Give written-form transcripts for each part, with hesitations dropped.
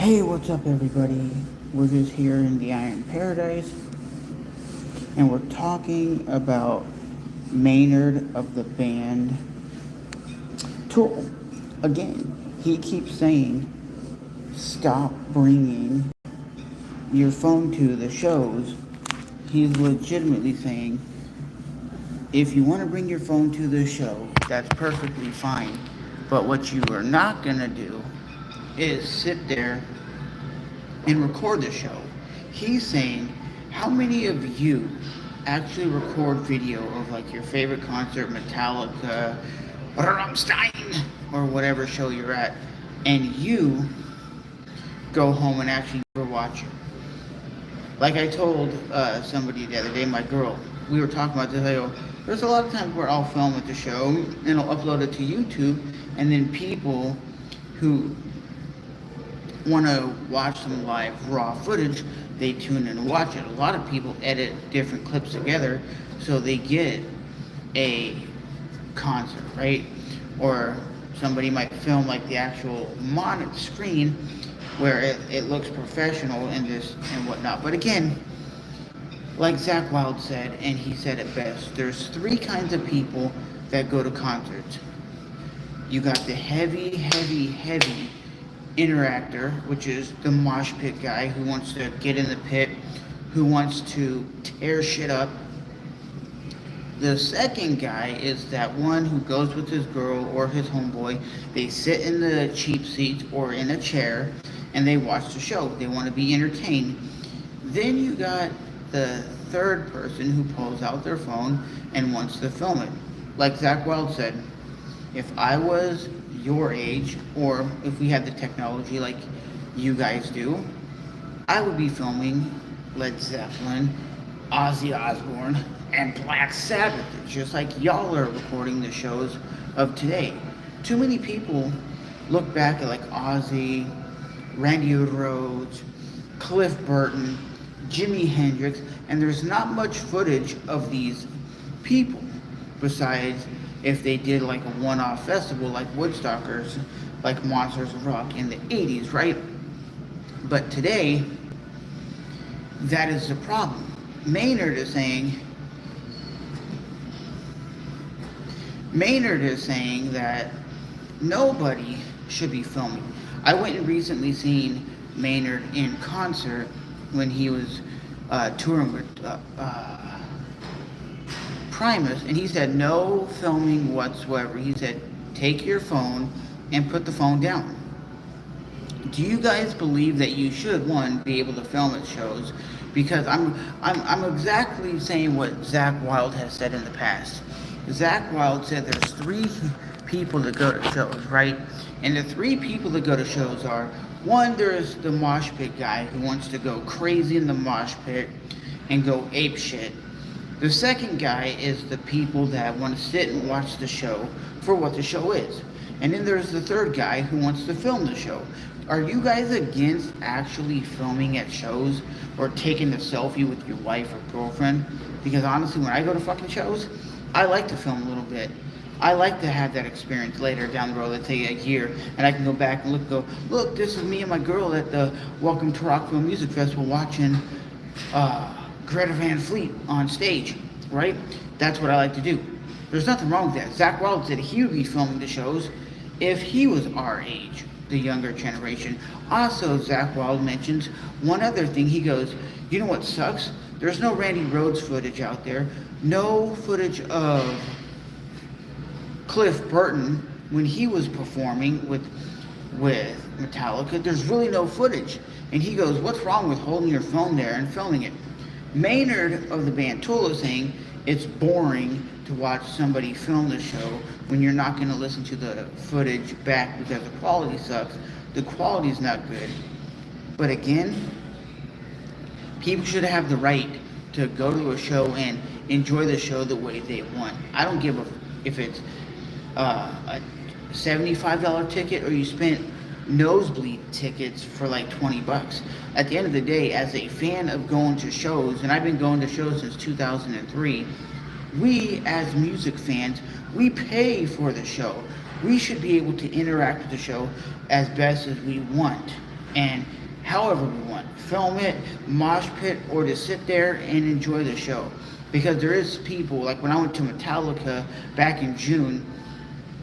Hey, what's up, everybody? We're just here in the Iron Paradise, and we're talking about Maynard of the band Tool. Again, he keeps saying, stop bringing your phone to the shows. He's legitimately saying, if you want to bring your phone to the show, that's perfectly fine. But what you are not going to do is sit there and record the show. He's saying, how many of you actually record video of like your favorite concert, Metallica, Rammstein, or whatever show you're at, and you go home and actually never watch it? Like I told somebody the other day, my girl, we were talking about this. I go, there's a lot of times where I'll film at the show and I'll upload it to YouTube, and then people who want to watch some live raw footage, they tune in and watch it. A lot of people edit different clips together so they get a concert, right? Or somebody might film like the actual monitor screen where it looks professional and this and whatnot. But again, like Zach Wilde said, and he said it best, there's three kinds of people that go to concerts. You got the heavy interactor, which is the mosh pit guy who wants to get in the pit, who wants to tear shit up. The second guy is that one who goes with his girl or his homeboy. They sit in the cheap seats or in a chair and they watch the show. They want to be entertained. Then you got the third person who pulls out their phone and wants to film it. Like Zach Wilde said, if I was your age, or if we had the technology like you guys do, I would be filming Led Zeppelin, Ozzy Osbourne, and Black Sabbath, just like y'all are recording the shows of today. Too many people look back at like Ozzy, Randy Rhoads, Cliff Burton, Jimi Hendrix, and there's not much footage of these people besides if they did like a one-off festival like Woodstockers, like Monsters of Rock in the 80s, right? But today, that is the problem. Maynard is saying that nobody should be filming. I went and recently seen Maynard in concert when he was touring with Primus, and he said no filming whatsoever. He said take your phone and put the phone down. Do you guys believe that you should, one, be able to film at shows? Because I'm exactly saying what Zach Wilde has said in the past. Zach Wilde said there's three people that go to shows, right? And the three people that go to shows are, one, there's the mosh pit guy who wants to go crazy in the mosh pit and go ape shit. The second guy is the people that want to sit and watch the show for what the show is. And then there's the third guy who wants to film the show. Are you guys against actually filming at shows or taking a selfie with your wife or girlfriend? Because honestly, when I go to fucking shows, I like to film a little bit. I like to have that experience later down the road, let's say a year, and I can go back and look, this is me and my girl at the Welcome to Rockville Music Festival watching Greta Van Fleet on stage, right? That's what I like to do. There's nothing wrong with that. Zach Wilde said he would be filming the shows if he was our age, the younger generation. Also, Zach Wilde mentions one other thing. He goes, you know what sucks? There's no Randy Rhoads footage out there. No footage of Cliff Burton when he was performing with Metallica. There's really no footage. And he goes, what's wrong with holding your phone there and filming it? Maynard of the band Tool is saying it's boring to watch somebody film the show when you're not going to listen to the footage back because the quality sucks. The quality's not good. But again, people should have the right to go to a show and enjoy the show the way they want. I don't give a if it's a $75 ticket or you spent nosebleed tickets for like $20. At the end of the day, as a fan of going to shows, and I've been going to shows since 2003, we as music fans, we pay for the show. We should be able to interact with the show as best as we want. and however we want. Film it, mosh pit, or just sit there and enjoy the show. Because there is people, like when I went to Metallica back in June,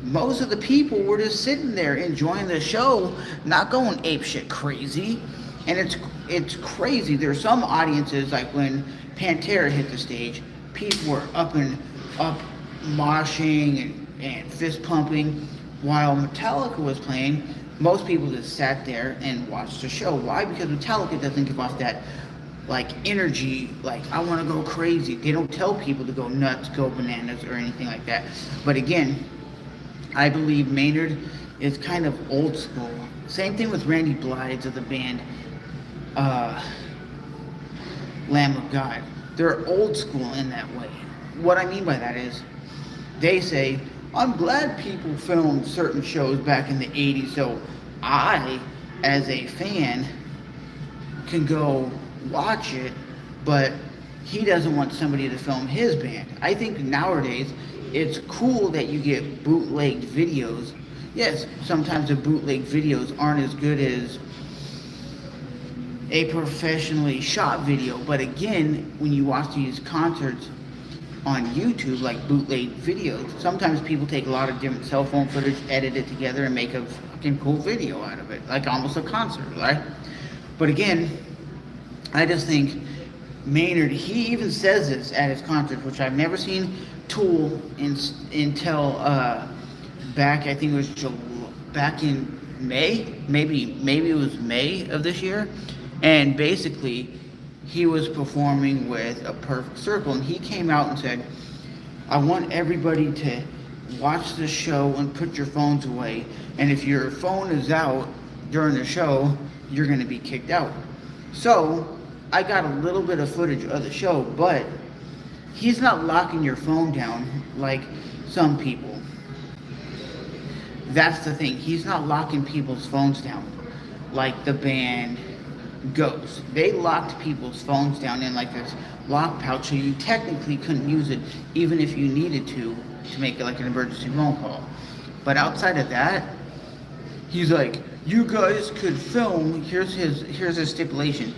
most of the people were just sitting there enjoying the show, not going apeshit crazy. And it's crazy. There's some audiences, like when Pantera hit the stage, people were up moshing and fist pumping. While Metallica was playing, most people just sat there and watched the show. Why? Because Metallica doesn't give off that like energy, like I want to go crazy. They don't tell people to go nuts, go bananas, or anything like that. But again, I believe Maynard is kind of old school. Same thing with Randy Blythe of the band Lamb of God. They're old school in that way. What I mean by that is, they say, I'm glad people filmed certain shows back in the 80s, so I, as a fan, can go watch it, but he doesn't want somebody to film his band. I think nowadays it's cool that you get bootlegged videos. Yes, sometimes the bootleg videos aren't as good as a professionally shot video, but again, when you watch these concerts on YouTube, like bootleg videos, sometimes people take a lot of different cell phone footage, edit it together, and make a fucking cool video out of it, like almost a concert, right? But again, I just think Maynard, he even says this at his concerts, which I've never seen Tool until back, I think it was back in May, maybe it was May of this year, and basically he was performing with A Perfect Circle, and he came out and said, I want everybody to watch the show and put your phones away, and if your phone is out during the show, you're going to be kicked out. So I got a little bit of footage of the show, but he's not locking your phone down like some people. That's the thing. He's not locking people's phones down like the band Ghost. They locked people's phones down in like this lock pouch, so you technically couldn't use it even if you needed to make it like an emergency phone call. But outside of that, he's like, you guys could film, here's his stipulation.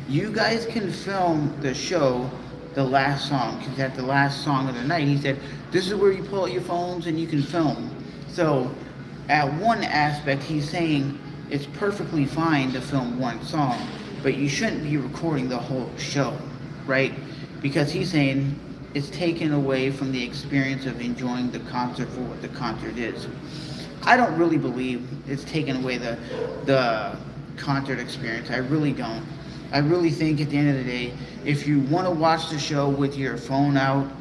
You guys can film the show, the last song, because at the last song of the night, he said, this is where you pull out your phones and you can film. So, at one aspect, he's saying it's perfectly fine to film one song, but you shouldn't be recording the whole show, right? Because he's saying it's taken away from the experience of enjoying the concert for what the concert is. I don't really believe it's taken away the concert experience. I really don't. I really think at the end of the day, if you want to watch the show with your phone out,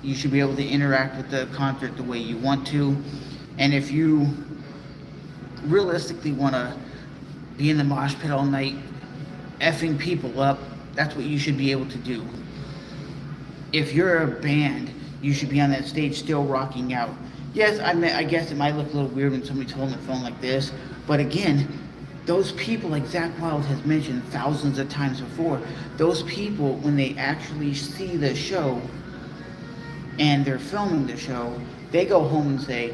you should be able to interact with the concert the way you want to. And if you realistically want to be in the mosh pit all night, effing people up, that's what you should be able to do. If you're a band, you should be on that stage still rocking out. Yes, I guess it might look a little weird when somebody's holding their phone like this, but again, those people, like Zach Wild has mentioned thousands of times before, those people, when they actually see the show and they're filming the show, they go home and say,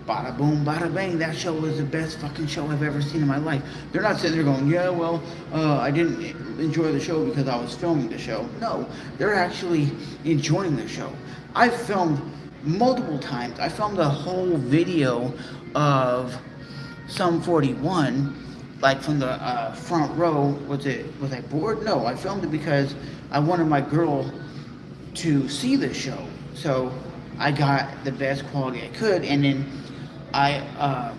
bada boom, bada bang, that show was the best fucking show I've ever seen in my life. They're not sitting there going, yeah, well, I didn't enjoy the show because I was filming the show. No, they're actually enjoying the show. I've filmed multiple times. I filmed a whole video of Sum 41, like from the front row. Was I bored? No, I filmed it because I wanted my girl to see the show. So I got the best quality I could, and then I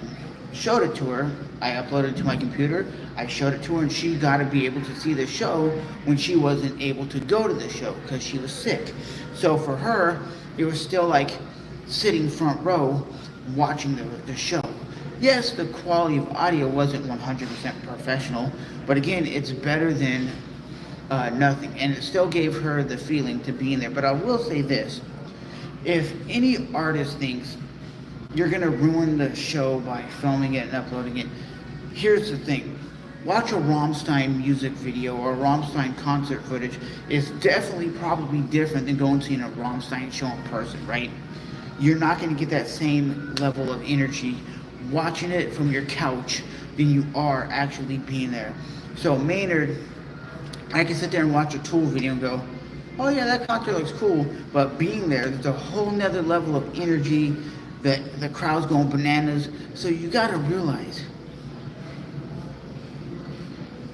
showed it to her. I uploaded it to my computer. I showed it to her, and she got to be able to see the show when she wasn't able to go to the show because she was sick. So for her, it was still like sitting front row watching the show. Yes, the quality of audio wasn't 100% professional, but again, it's better than nothing. And it still gave her the feeling to be in there. But I will say this. If any artist thinks you're going to ruin the show by filming it and uploading it, here's the thing. Watch a Rammstein music video or Rammstein concert footage. It's definitely probably different than going and seeing a Rammstein show in person, right? You're not going to get that same level of energy watching it from your couch than you are actually being there. So Maynard, I can sit there and watch a Tool video and go, oh yeah, that concert looks cool. But being there, there's a whole nother level of energy. The crowd's going bananas. So you gotta realize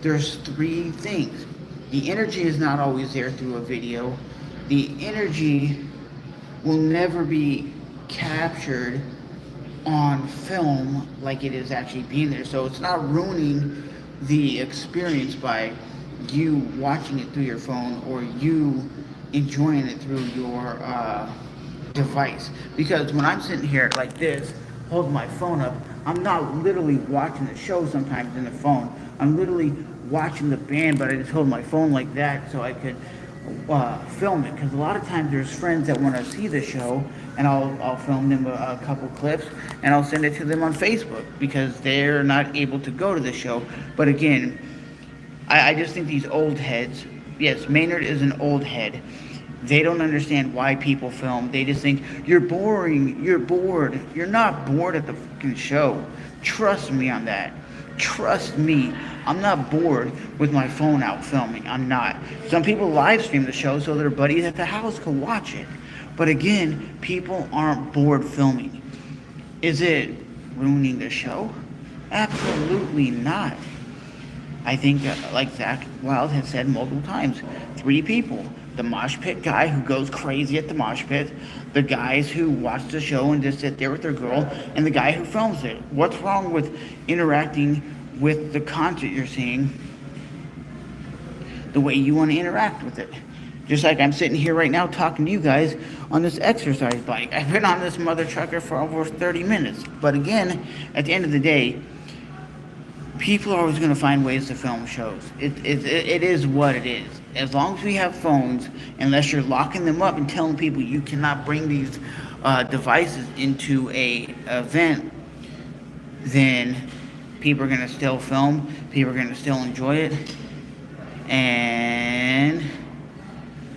there's three things. The energy is not always there through a video. The energy will never be captured on film like it is actually being there. So it's not ruining the experience by you watching it through your phone or you enjoying it through your device. Because when I'm sitting here like this, holding my phone up, I'm not literally watching the show sometimes in the phone. I'm literally watching the band, but I just hold my phone like that so I could film it. Because a lot of times there's friends that want to see the show, and I'll film them a couple clips, and I'll send it to them on Facebook because they're not able to go to the show. But again, I just think these old heads, yes, Maynard is an old head. They don't understand why people film. They just think, you're boring, you're bored. You're not bored at the fucking show. Trust me on that. Trust me. I'm not bored with my phone out filming. I'm not. Some people live stream the show so their buddies at the house can watch it. But again, people aren't bored filming. Is it ruining the show? Absolutely not. I think, like Zach Wild has said multiple times, three people. The mosh pit guy who goes crazy at the mosh pit, the guys who watch the show and just sit there with their girl, and the guy who films it. What's wrong with interacting with the concert you're seeing the way you want to interact with it? Just like I'm sitting here right now talking to you guys on this exercise bike. I've been on this mother trucker for over 30 minutes. But again, at the end of the day, people are always going to find ways to film shows. It is what it is. As long as we have phones, unless you're locking them up and telling people you cannot bring these devices into a event, then people are going to still film. People are going to still enjoy it. And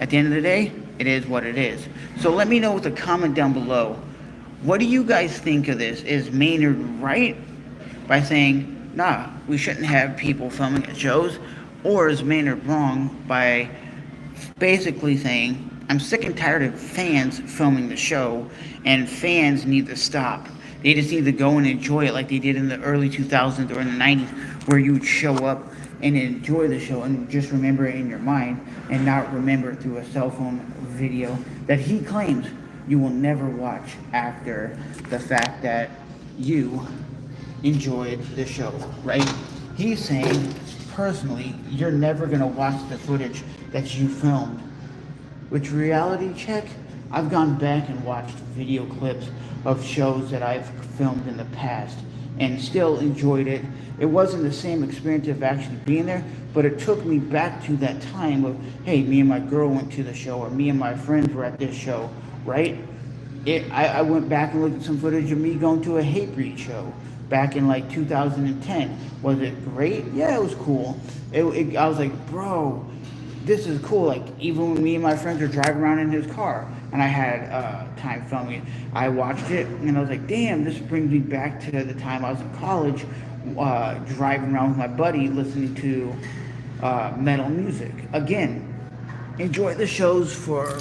at the end of the day, it is what it is. So let me know with a comment down below. What do you guys think of this? Is Maynard right by saying, nah, we shouldn't have people filming at shows? Or is Maynard wrong by basically saying, I'm sick and tired of fans filming the show, and fans need to stop. They just need to go and enjoy it like they did in the early 2000s or in the 90s, where you would show up and enjoy the show and just remember it in your mind and not remember it through a cell phone video that he claims you will never watch after the fact that you enjoyed the show, right? He's saying, personally, you're never going to watch the footage that you filmed. Which, reality check, I've gone back and watched video clips of shows that I've filmed in the past and still enjoyed it. It wasn't the same experience of actually being there, but it took me back to that time of, hey, me and my girl went to the show, or me and my friends were at this show, right? I went back and looked at some footage of me going to a Hatebreed show back in like 2010. Was it great? Yeah, it was cool. I was like, bro, this is cool. Like, even when me and my friends were driving around in his car and I had time filming it, I watched it and I was like, damn, this brings me back to the time I was in college, driving around with my buddy listening to metal music. Again, enjoy the shows for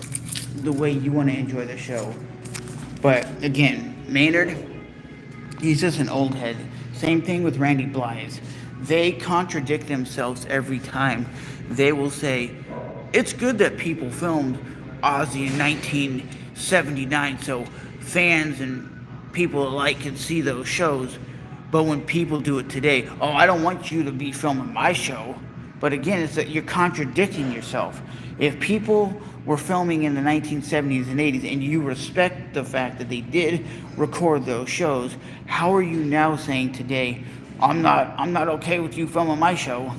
the way you want to enjoy the show. But again, Maynard, he's just an old head. Same thing with Randy Blythe. They contradict themselves every time. They will say, it's good that people filmed Ozzy in 1979 so fans and people alike can see those shows. But when people do it today, oh, I don't want you to be filming my show. But again, it's that you're contradicting yourself. If people were filming in the 1970s and 80s and you respect the fact that they did record those shows, how are you now saying today, I'm not okay with you filming my show?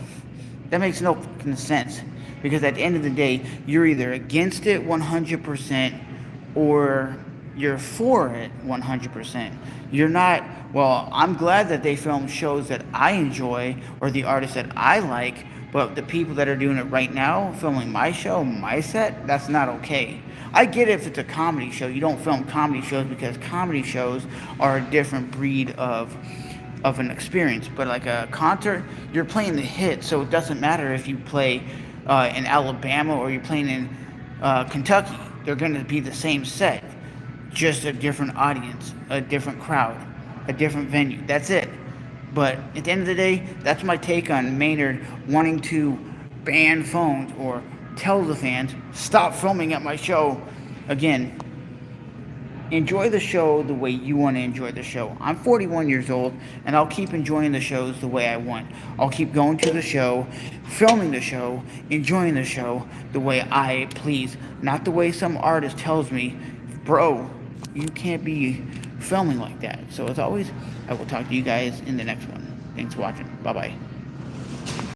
That makes no fucking sense. Because at the end of the day, you're either against it 100% or you're for it 100%. You're not, well, I'm glad that they film shows that I enjoy or the artists that I like, but the people that are doing it right now, filming my show, my set, that's not okay. I get it if it's a comedy show. You don't film comedy shows because comedy shows are a different breed of of an experience. But like a concert, you're playing the hit, so it doesn't matter if you play in Alabama or you're playing in Kentucky. They're going to be the same set, just a different audience, a different crowd, a different venue. That's it. But at the end of the day, that's my take on Maynard wanting to ban phones or tell the fans, stop filming at my show. Again, enjoy the show the way you want to enjoy the show. I'm 41 years old, and I'll keep enjoying the shows the way I want. I'll keep going to the show, filming the show, enjoying the show the way I please, not the way some artist tells me, bro, you can't be filming like that. So as always, I will talk to you guys in the next one. Thanks for watching. Bye-bye.